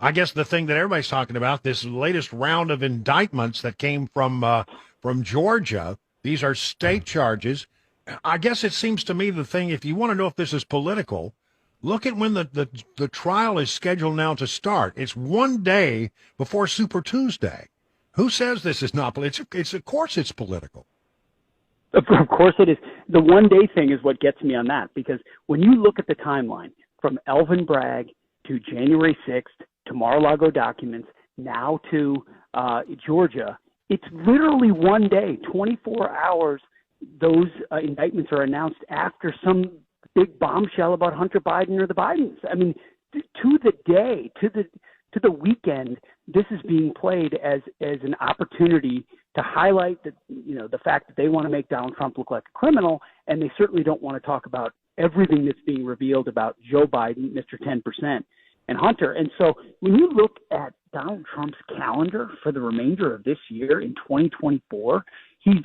I guess the thing that everybody's talking about, this latest round of indictments that came from Georgia, these are state charges. I guess it seems to me the thing, if you want to know if this is political, look at when the trial is scheduled now to start. It's one day before Super Tuesday. Who says this is not political? It's of course it's political. Of course it is. The one-day thing is what gets me on that, because when you look at the timeline from Elvin Bragg to January 6th to Mar-a-Lago documents, now to Georgia, it's literally one day, 24 hours. Those indictments are announced after some big bombshell about Hunter Biden or the Bidens. I mean, to the day, to the weekend, this is being played as an opportunity to highlight the fact that they want to make Donald Trump look like a criminal, and they certainly don't want to talk about everything that's being revealed about Joe Biden, Mr. 10%, and Hunter. And so when you look at Donald Trump's calendar for the remainder of this year in 2024, he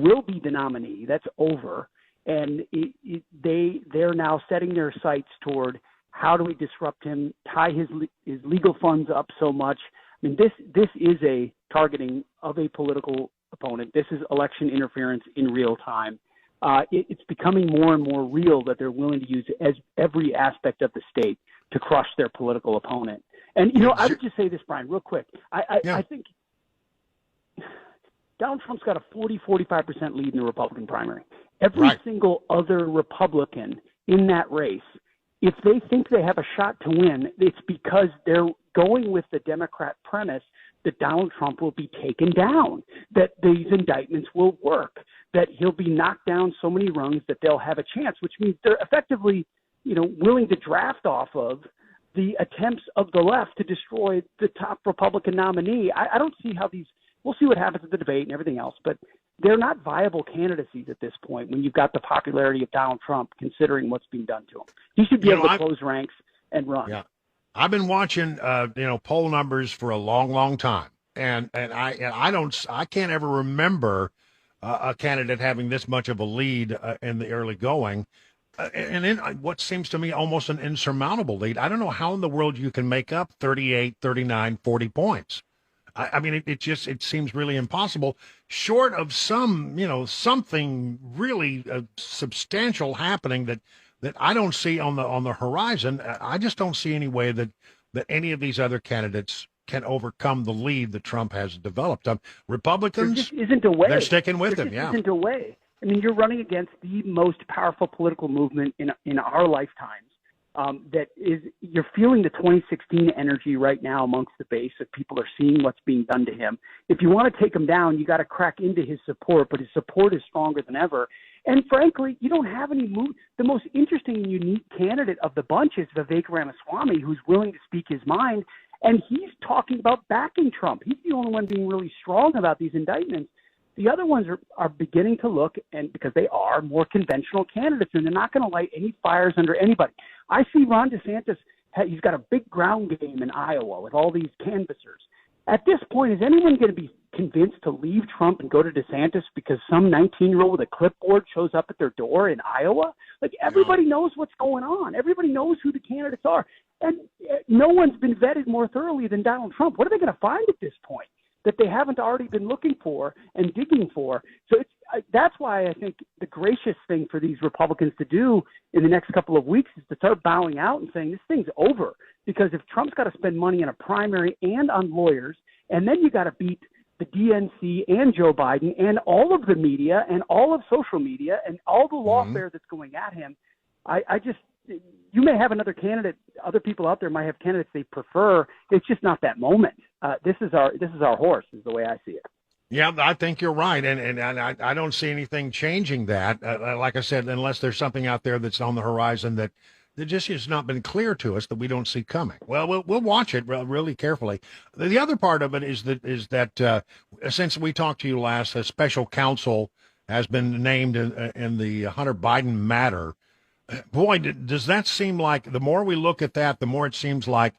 will be the nominee. That's over. And they're now setting their sights toward how do we disrupt him, tie his legal funds up so much. I mean, this is a targeting of a political opponent. This is election interference in real time. It's becoming more and more real that they're willing to use every aspect of the state to crush their political opponent. And, I would just say this, Brian, real quick. I think Donald Trump's got a 45% lead in the Republican primary. Every single other Republican in that race, if they think they have a shot to win, it's because they're going with the Democrat premise that Donald Trump will be taken down, that these indictments will work, that he'll be knocked down so many rungs that they'll have a chance, which means they're effectively, willing to draft off of the attempts of the left to destroy the top Republican nominee. I don't see how we'll see what happens at the debate and everything else, but they're not viable candidacies at this point when you've got the popularity of Donald Trump, considering what's being done to him. He should be able to close ranks and run. Yeah. I've been watching, poll numbers for a long, long time, and I can't ever remember a candidate having this much of a lead in the early going, and in what seems to me almost an insurmountable lead. I don't know how in the world you can make up 38, 39, 40 points. I mean, it seems really impossible, short of something really substantial happening that I don't see on the horizon. I just don't see any way that any of these other candidates can overcome the lead that Trump has developed. Republicans, there just isn't a way. They're sticking with him. Yeah, isn't a way. I mean, you're running against the most powerful political movement in our lifetimes. You're feeling the 2016 energy right now amongst the base, that people are seeing what's being done to him. If you want to take him down, you got to crack into his support, but his support is stronger than ever. And frankly, you don't have any move. The most interesting and unique candidate of the bunch is Vivek Ramaswamy, who's willing to speak his mind, and he's talking about backing Trump. He's the only one being really strong about these indictments. The other ones are beginning to look, and because they are more conventional candidates, and they're not going to light any fires under anybody. I see Ron DeSantis, he's got a big ground game in Iowa with all these canvassers. At this point, is anyone going to be convinced to leave Trump and go to DeSantis because some 19-year-old with a clipboard shows up at their door in Iowa? Like, everybody knows what's going on. Everybody knows who the candidates are. And no one's been vetted more thoroughly than Donald Trump. What are they going to find at this point that they haven't already been looking for and digging for? So that's why I think the gracious thing for these Republicans to do in the next couple of weeks is to start bowing out and saying this thing's over. Because if Trump's got to spend money on a primary and on lawyers, and then you got to beat the DNC and Joe Biden and all of the media and all of social media and all the lawfare that's going at him, you may have another candidate. Other people out there might have candidates they prefer. It's just not that moment. This is our horse, is the way I see it. Yeah, I think you're right, and I don't see anything changing that. Like I said, unless there's something out there that's on the horizon that just has not been clear to us that we don't see coming. Well, we'll watch it really carefully. The other part of it is that since we talked to you last, a special counsel has been named in the Hunter Biden matter. Boy, does that seem like, the more we look at that, the more it seems like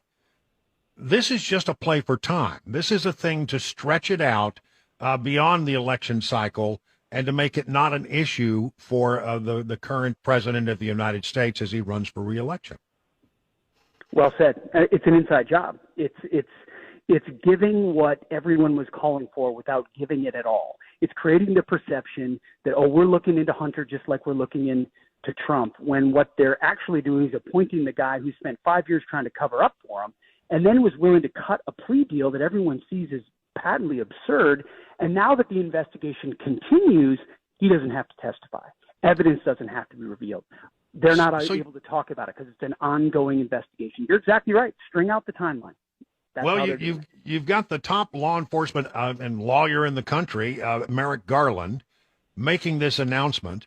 this is just a play for time. This is a thing to stretch it out beyond the election cycle and to make it not an issue for the current president of the United States as he runs for re-election. Well said. It's an inside job. It's giving what everyone was calling for without giving it at all. It's creating the perception that, oh, we're looking into Hunter just like we're looking into Trump, when what they're actually doing is appointing the guy who spent 5 years trying to cover up for him and then was willing to cut a plea deal that everyone sees as patently absurd. And now that the investigation continues, he doesn't have to testify. Evidence doesn't have to be revealed. They're not able to talk about it because it's an ongoing investigation. You're exactly right. String out the timeline. Well, you've got the top law enforcement and lawyer in the country, Merrick Garland, making this announcement.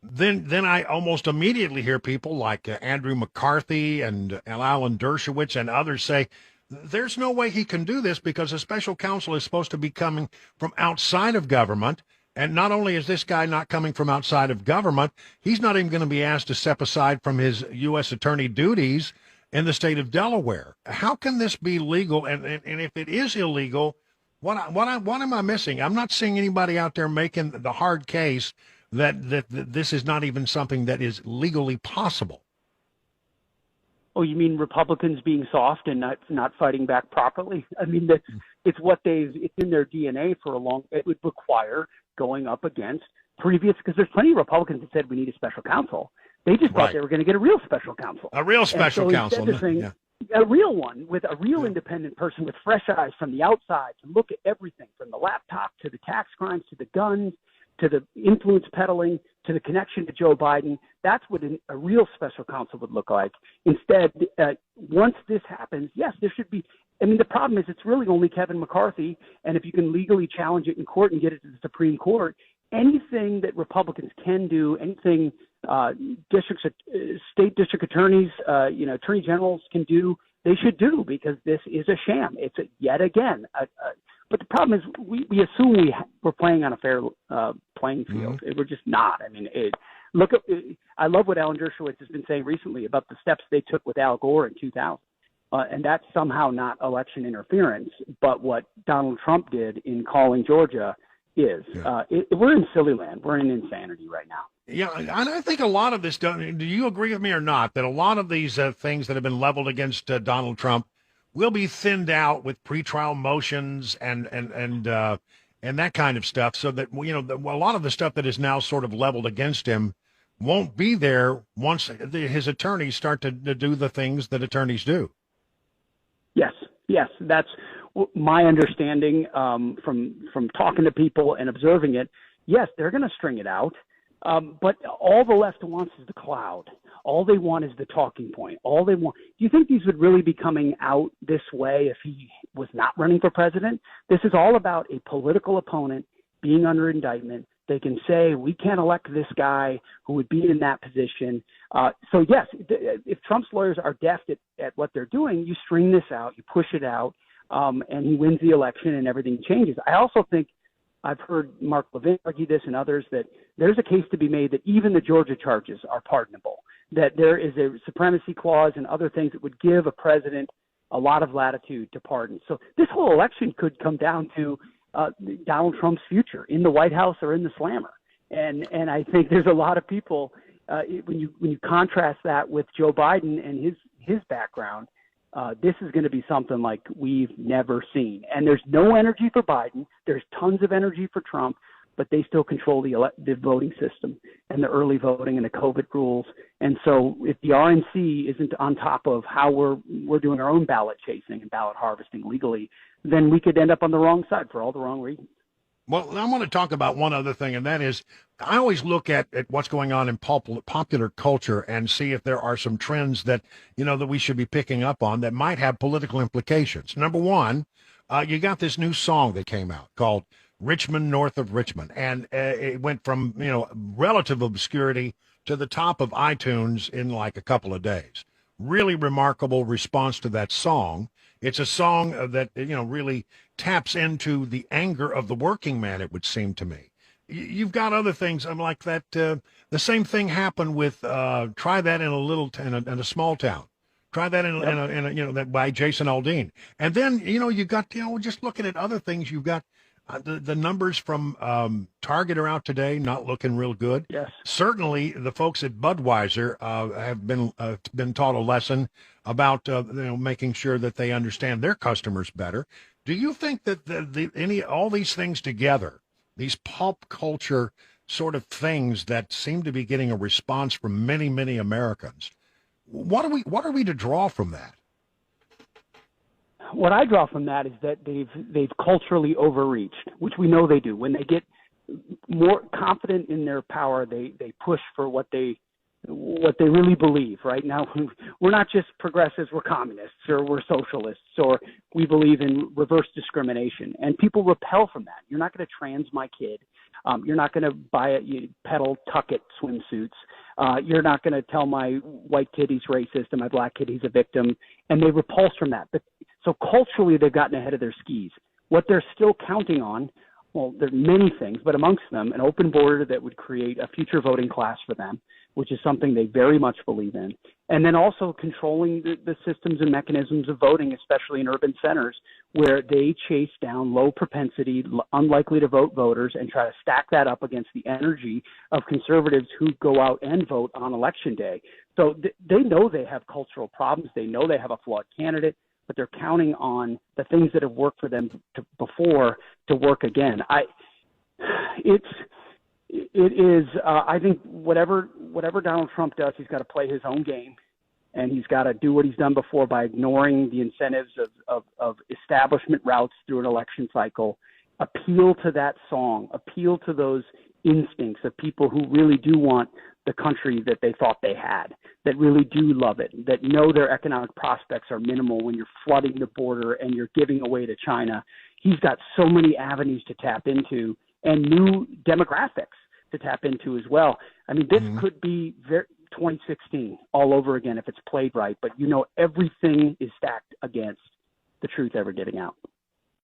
Then I almost immediately hear people like Andrew McCarthy and Alan Dershowitz and others say, there's no way he can do this because a special counsel is supposed to be coming from outside of government. And not only is this guy not coming from outside of government, he's not even going to be asked to step aside from his U.S. attorney duties in the state of Delaware. How can this be legal? And if it is illegal, what am I missing? I'm not seeing anybody out there making the hard case that this is not even something that is legally possible. Oh, you mean Republicans being soft and not fighting back properly? I mean, it's in their DNA for a long. It would require going up against previous, because there's plenty of Republicans that said we need a special counsel. They just thought they were going to get a real special counsel. A real special counsel. A real one with a real independent person with fresh eyes from the outside to look at everything from the laptop to the tax crimes to the guns to the influence peddling to the connection to Joe Biden. That's what a real special counsel would look like. Instead, once this happens, yes, there should be. I mean, the problem is it's really only Kevin McCarthy, and if you can legally challenge it in court and get it to the Supreme Court, anything that Republicans can do, anything state district attorneys, attorney generals can do, they should do, because this is a sham. It's yet again. But the problem is we assume we're playing on a fair playing field. Mm-hmm. We're just not. I mean, I love what Alan Dershowitz has been saying recently about the steps they took with Al Gore in 2000. And that's somehow not election interference, but what Donald Trump did in calling Georgia is. Yeah. We're in silly land. We're in insanity right now. Yeah, and I think a lot of this, do you agree with me or not, that a lot of these things that have been leveled against Donald Trump will be thinned out with pretrial motions and that kind of stuff, so that, a lot of the stuff that is now sort of leveled against him won't be there once his attorneys start to do the things that attorneys do. Yes, that's my understanding from talking to people and observing it. Yes, they're going to string it out, but all the left wants is the cloud. All they want is the talking point. All they want. Do you think these would really be coming out this way if he was not running for president? This is all about a political opponent being under indictment. They can say, we can't elect this guy who would be in that position. So, yes, if Trump's lawyers are deft at what they're doing, you string this out, you push it out, and he wins the election and everything changes. I also think I've heard Mark Levin argue this and others, that there's a case to be made that even the Georgia charges are pardonable, that there is a supremacy clause and other things that would give a president a lot of latitude to pardon. So this whole election could come down to Donald Trump's future in the White House or in the slammer. And I think there's a lot of people, when you contrast that with Joe Biden and his background, this is going to be something like we've never seen. And there's no energy for Biden. There's tons of energy for Trump, but they still control the voting system and the early voting and the COVID rules. And so if the RNC isn't on top of how we're doing our own ballot chasing and ballot harvesting legally, then we could end up on the wrong side for all the wrong reasons. Well, I want to talk about one other thing, and that is I always look at what's going on in popular culture and see if there are some trends that, that we should be picking up on that might have political implications. Number one, you got this new song that came out called Richmond North of Richmond, and it went from, relative obscurity to the top of iTunes in like a couple of days. Really remarkable response to that song. It's a song that, really taps into the anger of the working man, it would seem to me. You've got other things like that. The same thing happened with Try That in a Small Town. Try that in a that by Jason Aldean. And then, you got, just looking at other things, you've got The numbers from Target are out today, not looking real good. Yes. Certainly, the folks at Budweiser have been taught a lesson about making sure that they understand their customers better. Do you think that all these things together, these pop culture sort of things that seem to be getting a response from many Americans, what are we to draw from that? What I draw from that is that they've culturally overreached, which we know they do. When they get more confident in their power, they push for what they really believe. Right now, we're not just progressives; we're communists, or we're socialists, or we believe in reverse discrimination. And people repel from that. You're not going to trans my kid. You're not going to peddle tuck-it swimsuits. You're not going to tell my white kid he's racist and my black kid he's a victim. And they repulse from that. But so culturally, they've gotten ahead of their skis. What they're still counting on, well, there are many things, but amongst them, an open border that would create a future voting class for them, which is something they very much believe in. And then also controlling the systems and mechanisms of voting, especially in urban centers, where they chase down low propensity, unlikely to vote voters and try to stack that up against the energy of conservatives who go out and vote on election day. So they know they have cultural problems. They know they have a flawed candidate, but they're counting on the things that have worked for them before to work again. It is. I think whatever Donald Trump does, he's got to play his own game, and he's got to do what he's done before by ignoring the incentives of establishment routes through an election cycle. Appeal to that song. Appeal to those instincts of people who really do want the country that they thought they had, that really do love it, that know their economic prospects are minimal when you're flooding the border and you're giving away to China. He's got so many avenues to tap into and new demographics to tap into as well. I mean, this could be 2016 all over again if it's played right, but everything is stacked against the truth ever getting out.